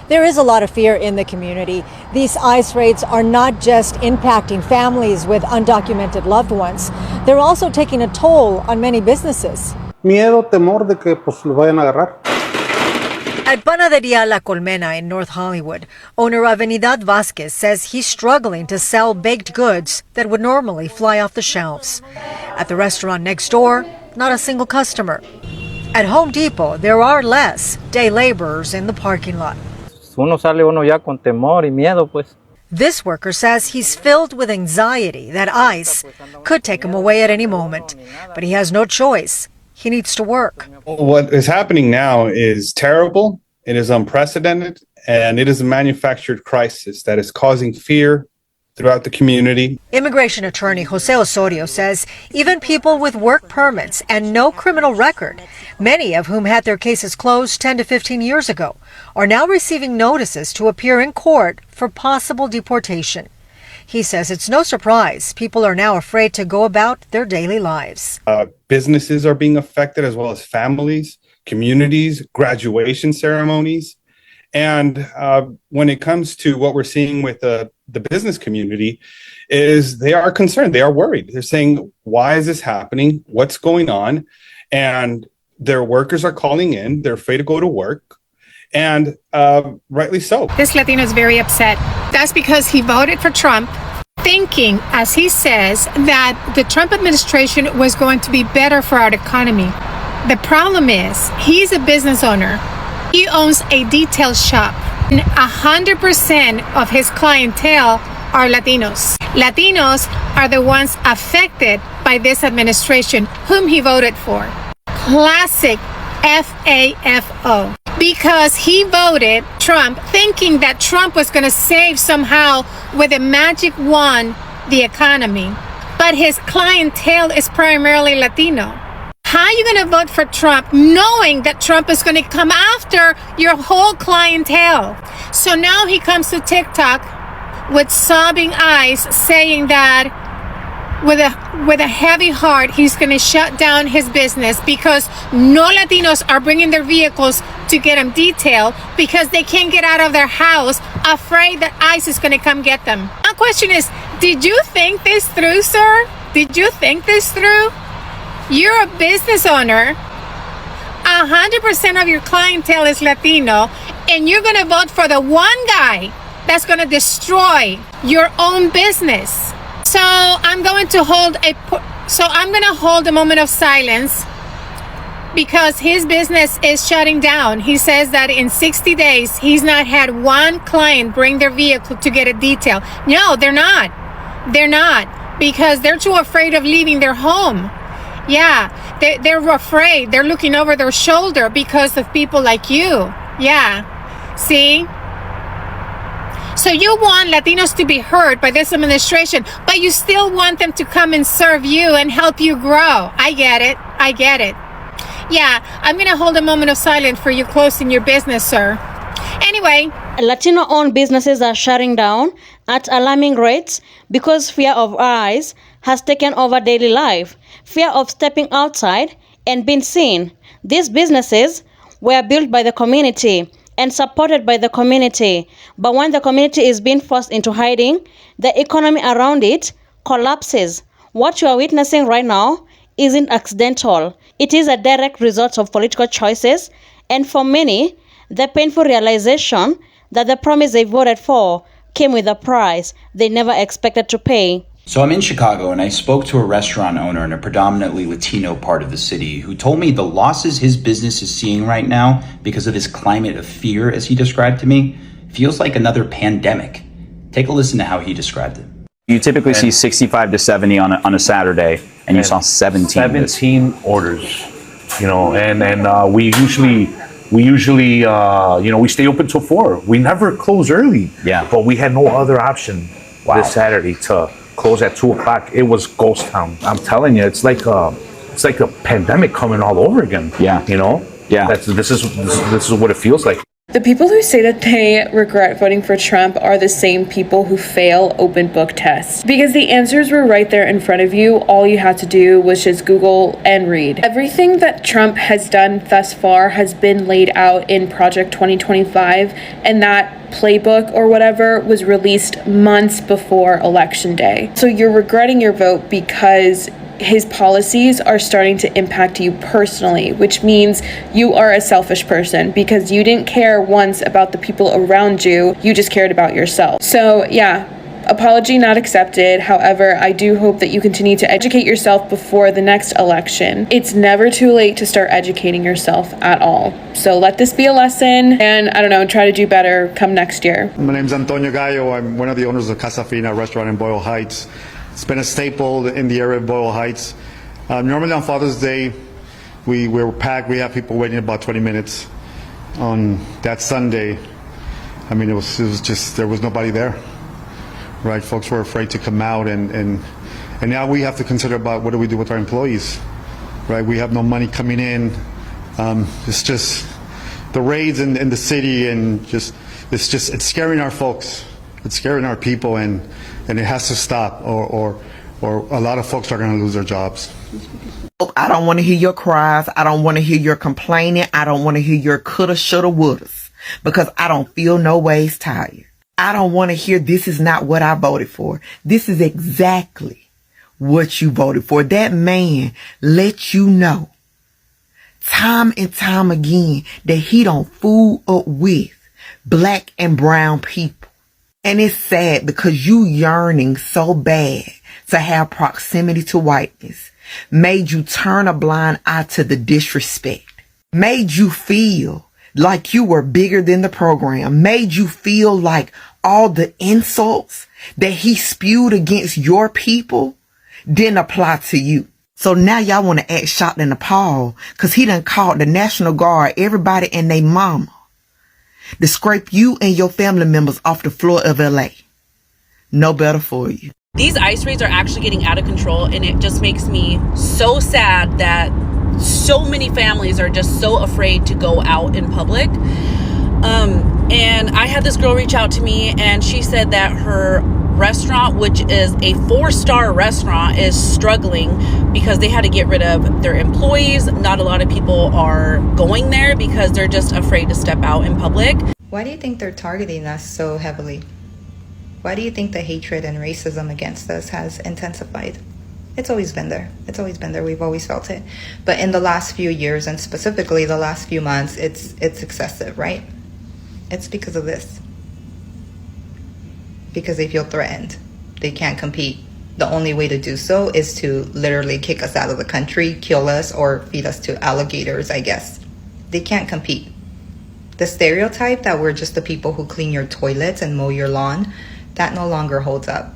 There is a lot of fear in the community. These ICE raids are not just impacting families with undocumented loved ones. They're also taking a toll on many businesses. Miedo, temor de que pues lo vayan a agarrar. At Panaderia La Colmena in North Hollywood, owner Avenidad Vasquez says he's struggling to sell baked goods that would normally fly off the shelves. At the restaurant next door, not a single customer. At Home Depot, there are less day laborers in the parking lot. Uno sale ya con temor y miedo, pues. This worker says he's filled with anxiety that ICE could take him away at any moment, but he has no choice. He needs to work. What is happening now is terrible. It is unprecedented, and it is a manufactured crisis that is causing fear throughout the community. Immigration attorney Jose Osorio says even people with work permits and no criminal record, many of whom had their cases closed 10 to 15 years ago, are now receiving notices to appear in court for possible deportation. He says it's no surprise people are now afraid to go about their daily lives. Businesses are being affected, as well as families, communities, graduation ceremonies. And when it comes to what we're seeing with the business community, is they are concerned. They are worried. They're saying, why is this happening? What's going on? And their workers are calling in. They're afraid to go to work. And rightly so. This Latino is very upset. That's because he voted for Trump, thinking, as he says, that the Trump administration was going to be better for our economy. The problem is, he's a business owner. He owns a detail shop. 100% of his clientele are Latinos. Latinos are the ones affected by this administration, whom he voted for. Classic FAFO. Because he voted Trump thinking that Trump was going to save somehow with a magic wand the economy. But his clientele is primarily Latino. How are you going to vote for Trump knowing that Trump is going to come after your whole clientele? So now he comes to TikTok with sobbing eyes saying that with a heavy heart, he's going to shut down his business because no Latinos are bringing their vehicles to get them detailed because they can't get out of their house afraid that ICE is going to come get them. My question is, did you think this through, sir? Did you think this through? You're a business owner. 100% of your clientele is Latino, and you're going to vote for the one guy that's going to destroy your own business. So I'm going to hold a moment of silence because his business is shutting down. He says that in 60 days, he's not had one client bring their vehicle to get a detail. No, they're not. They're not, because they're too afraid of leaving their home. Yeah, they're afraid. They're looking over their shoulder because of people like you. Yeah, see? So you want Latinos to be heard by this administration, but you still want them to come and serve you and help you grow. I get it. I get it. Yeah, I'm going to hold a moment of silence for you closing your business, sir. Anyway. Latino-owned businesses are shutting down at alarming rates because fear of ICE has taken over daily life. Fear of stepping outside and being seen. These businesses were built by the community and supported by the community. But when the community is being forced into hiding, the economy around it collapses. What you are witnessing right now isn't accidental. It is a direct result of political choices, and for many, the painful realization that the promise they voted for came with a price they never expected to pay. So I'm in Chicago, and I spoke to a restaurant owner in a predominantly Latino part of the city who told me the losses his business is seeing right now because of this climate of fear, as he described to me, feels like another pandemic. Take a listen to how he described it. You typically see 65 to 70 on a Saturday, and you saw 17. 17 orders, and we usually we stay open till 4. We never close early. Yeah. But we had no other option this Saturday to close at 2:00. It was ghost town. I'm telling you, it's like a pandemic coming all over again. Yeah. Yeah. This is what it feels like. The people who say that they regret voting for Trump are the same people who fail open book tests. Because the answers were right there in front of you. All you had to do was just Google and read. Everything that Trump has done thus far has been laid out in Project 2025, and that playbook or whatever was released months before Election Day. So you're regretting your vote because his policies are starting to impact you personally, which means you are a selfish person because you didn't care once about the people around you, you just cared about yourself. So yeah, apology not accepted. However, I do hope that you continue to educate yourself before the next election. It's never too late to start educating yourself at all. So let this be a lesson and, I don't know, try to do better come next year. My name's Antonio Gallo. I'm one of the owners of Casa Fina restaurant in Boyle Heights. It's been a staple in the area of Boyle Heights. Normally on Father's Day, we're packed. We have people waiting about 20 minutes. On that Sunday, I mean, it was just, there was nobody there, right? Folks were afraid to come out, and now we have to consider about what do we do with our employees, right? We have no money coming in. It's just the raids in the city, and it's scaring our folks. It's scaring our people, and it has to stop, or a lot of folks are going to lose their jobs. I don't want to hear your cries. I don't want to hear your complaining. I don't want to hear your coulda, shoulda, wouldas, because I don't feel no ways tired. I don't want to hear this is not what I voted for. This is exactly what you voted for. That man let you know time and time again that he don't fool up with black and brown people. And it's sad because you yearning so bad to have proximity to whiteness made you turn a blind eye to the disrespect, made you feel like you were bigger than the program, made you feel like all the insults that he spewed against your people didn't apply to you. So now y'all want to act shocked and appalled because he done called the National Guard, everybody and they mama, to scrape you and your family members off the floor of LA. No better for you. These ICE raids are actually getting out of control, and it just makes me so sad that so many families are just so afraid to go out in public. And I had this girl reach out to me, and she said that her restaurant, which is a 4-star restaurant, is struggling because they had to get rid of their employees. Not a lot of people are going there because they're just afraid to step out in public. Why do you think they're targeting us so heavily? Why do you think the hatred and racism against us has intensified? It's always been there. It's always been there. We've always felt it. But in the last few years, and specifically the last few months, it's excessive, right? It's because of this. Because they feel threatened. They can't compete. The only way to do so is to literally kick us out of the country, kill us, or feed us to alligators, I guess. They can't compete. The stereotype that we're just the people who clean your toilets and mow your lawn, that no longer holds up.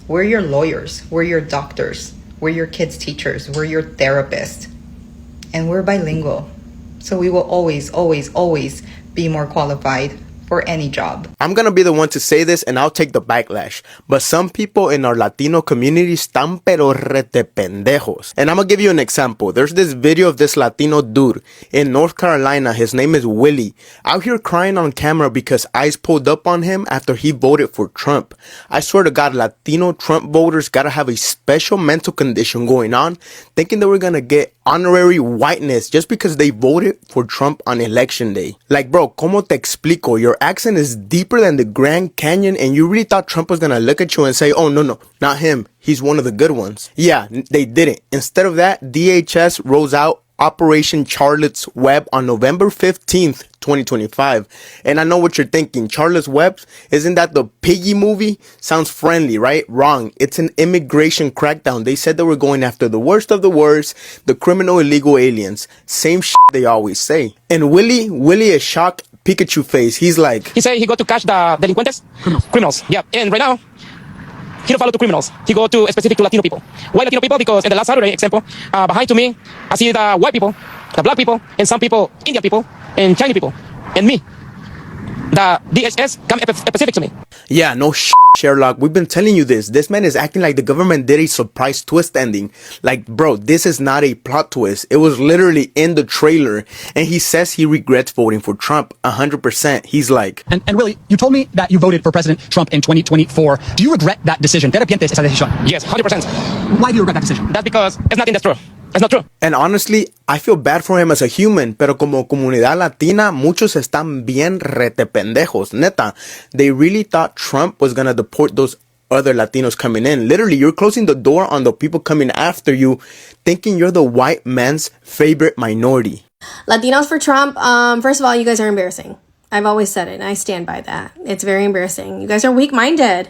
We're your lawyers. We're your doctors. We're your kids' teachers. We're your therapists. And we're bilingual. So we will always, always, always be more qualified for any job. I'm gonna be the one to say this and I'll take the backlash, but some people in our Latino community están pero rete pendejos. And I'm gonna give you an example. There's this video of this Latino dude in North Carolina. His name is Willie, out here crying on camera because ICE pulled up on him after he voted for Trump. I swear to God, Latino Trump voters gotta have a special mental condition going on, thinking that we're gonna get honorary whiteness just because they voted for Trump on election day. Like, bro, como te explico? Your accent is deeper than the Grand Canyon, and you really thought Trump was gonna look at you and say, oh, no, not him. He's one of the good ones. Yeah, they didn't. Instead of that, DHS rolls out Operation Charlotte's Web on November 15th, 2025. And I know what you're thinking. Charlotte's Web, isn't that the Piggy movie? Sounds friendly, right? Wrong. It's an immigration crackdown. They said they were going after the worst of the worst, the criminal illegal aliens. Same shit they always say. And Willie is shocked Pikachu face. He's like, he said he go to catch the delinquentes? Criminals. Yeah. And right now, he don't follow the criminals. He go to specific to Latino people. Why Latino people? Because in the last Saturday, example, behind to me, I see the white people, the black people, and some people, Indian people, and Chinese people, and me. the DHS come specific to me. Yeah, no Sherlock. We've been telling you this. This man is acting like the government did a surprise twist ending. Like, bro, this is not a plot twist. It was literally in the trailer. And he says he regrets voting for Trump 100%. He's like... And Willie, you told me that you voted for President Trump in 2024. Do you regret that decision? ¿Te arrepientes esa decisión? Yes, 100%. Why do you regret that decision? That's because it's nothing that's true. It's not true. And honestly, I feel bad for him as a human, pero como comunidad latina, muchos están bien rete pendejos. Neta, they really thought Trump was gonna deport those other Latinos coming in. Literally, you're closing the door on the people coming after you, thinking you're the white man's favorite minority. Latinos for Trump, first of all, you guys are embarrassing. I've always said it, and I stand by that. It's very embarrassing. You guys are weak-minded.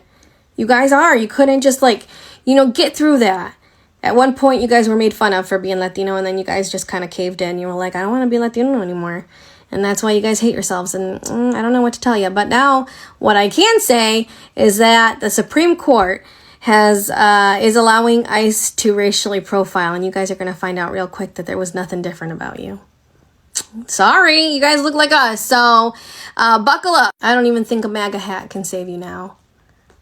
You guys are. You couldn't just, get through that. At one point, you guys were made fun of for being Latino, and then you guys just kind of caved in. You were like, I don't want to be Latino anymore. And that's why you guys hate yourselves, and I don't know what to tell you. But now, what I can say is that the Supreme Court is allowing ICE to racially profile, and you guys are going to find out real quick that there was nothing different about you. Sorry, you guys look like us, so buckle up. I don't even think a MAGA hat can save you now.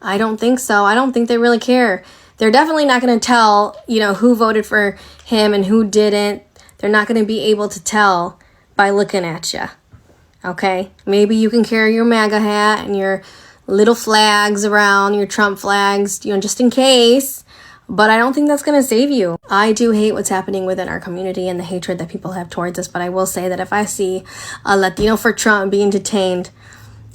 I don't think so. I don't think they really care. They're definitely not going to tell, who voted for him and who didn't. They're not going to be able to tell by looking at you. Okay? Maybe you can carry your MAGA hat and your little flags around, your Trump flags, just in case. But I don't think that's going to save you. I do hate what's happening within our community and the hatred that people have towards us. But I will say that if I see a Latino for Trump being detained,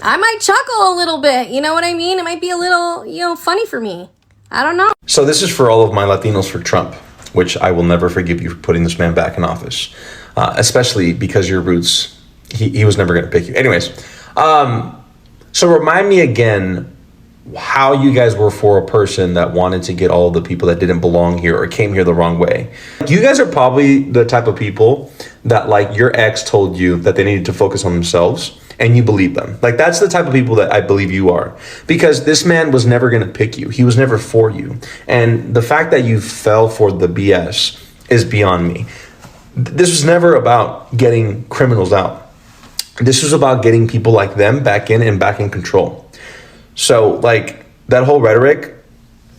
I might chuckle a little bit. You know what I mean? It might be a little, funny for me. I don't know. So this is for all of my Latinos for Trump, which I will never forgive you for putting this man back in office, especially because your roots, he was never going to pick you. Anyways, so remind me again how you guys were for a person that wanted to get all the people that didn't belong here or came here the wrong way. You guys are probably the type of people that your ex told you that they needed to focus on themselves, and you believe them. That's the type of people that I believe you are, because this man was never going to pick you. He was never for you. And the fact that you fell for the BS is beyond me. This was never about getting criminals out. This was about getting people like them back in and back in control. So that whole rhetoric,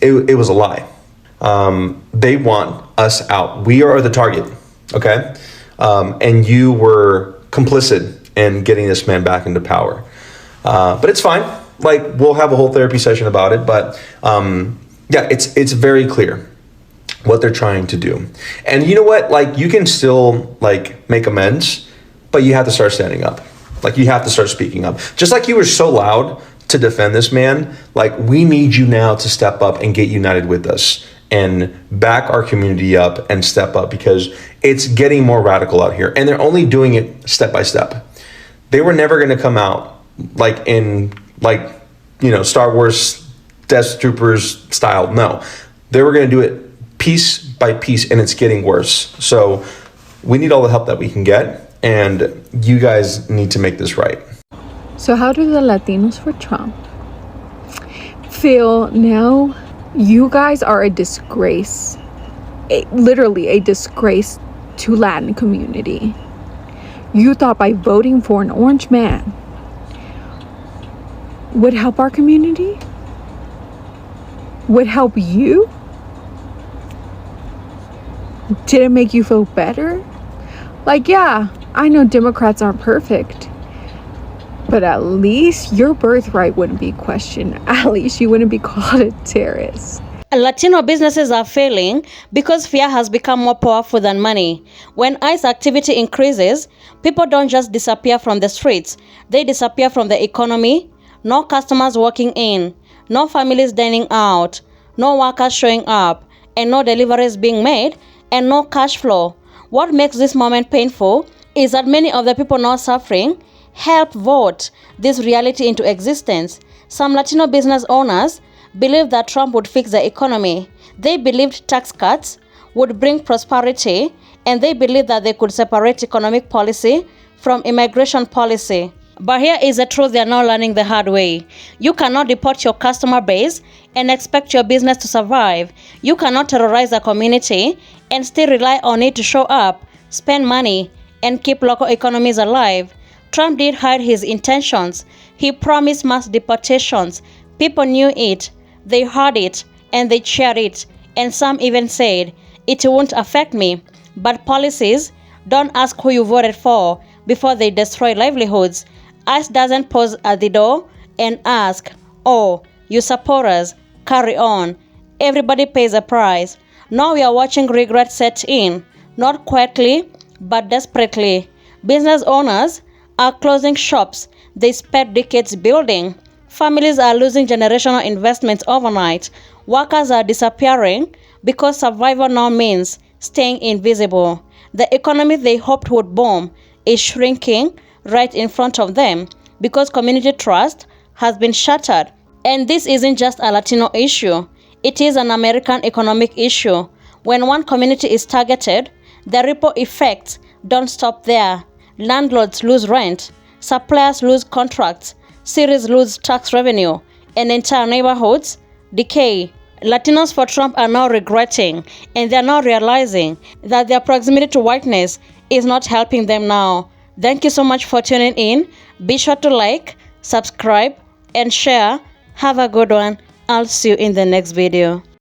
it was a lie. They want us out. We are the target. Okay. And you were complicit in getting this man back into power. But it's fine. We'll have a whole therapy session about it. But it's very clear what they're trying to do. And you know what? You can still make amends, but you have to start standing up. You have to start speaking up. Just like you were so loud to defend this man, we need you now to step up and get united with us and back our community up and step up, because it's getting more radical out here. And they're only doing it step by step. They were never going to come out in Star Wars Death Troopers style. No, they were going to do it piece by piece, and it's getting worse. So we need all the help that we can get, and you guys need to make this right. So how do the Latinos for Trump feel now? You guys are a disgrace, literally a disgrace to Latin community. You thought by voting for an orange man would help our community? Would help you? Did it make you feel better? Yeah, I know Democrats aren't perfect, but at least your birthright wouldn't be questioned. At least you wouldn't be called a terrorist. Latino businesses are failing because fear has become more powerful than money. When ICE activity increases, people don't just disappear from the streets. They disappear from the economy. No customers walking in, no families dining out, no workers showing up, and no deliveries being made, and no cash flow. What makes this moment painful is that many of the people not suffering helped vote this reality into existence. Some Latino business owners believed that Trump would fix the economy. They believed tax cuts would bring prosperity, and they believed that they could separate economic policy from immigration policy. But here is the truth they are now learning the hard way. You cannot deport your customer base and expect your business to survive. You cannot terrorize a community and still rely on it to show up, spend money, and keep local economies alive. Trump did hide his intentions. He promised mass deportations. People knew it, they heard it, and they cheered it. And some even said, it won't affect me. But policies don't ask who you voted for before they destroy livelihoods. ICE doesn't pause at the door and ask, oh, you supporters, carry on. Everybody pays a price. Now we are watching regret set in, not quietly, but desperately. Business owners are closing shops they spent decades building. Families are losing generational investments overnight. Workers are disappearing because survival now means staying invisible. The economy they hoped would boom is shrinking right in front of them because community trust has been shattered. And this isn't just a Latino issue. It is an American economic issue. When one community is targeted, the ripple effects don't stop there. Landlords lose rent, suppliers lose contracts, cities lose tax revenue, and entire neighborhoods decay. Latinos for Trump are now regretting, and they are now realizing that their proximity to whiteness is not helping them now. Thank you so much for tuning in. Be sure to like, subscribe, and share. Have a good one. I'll see you in the next video.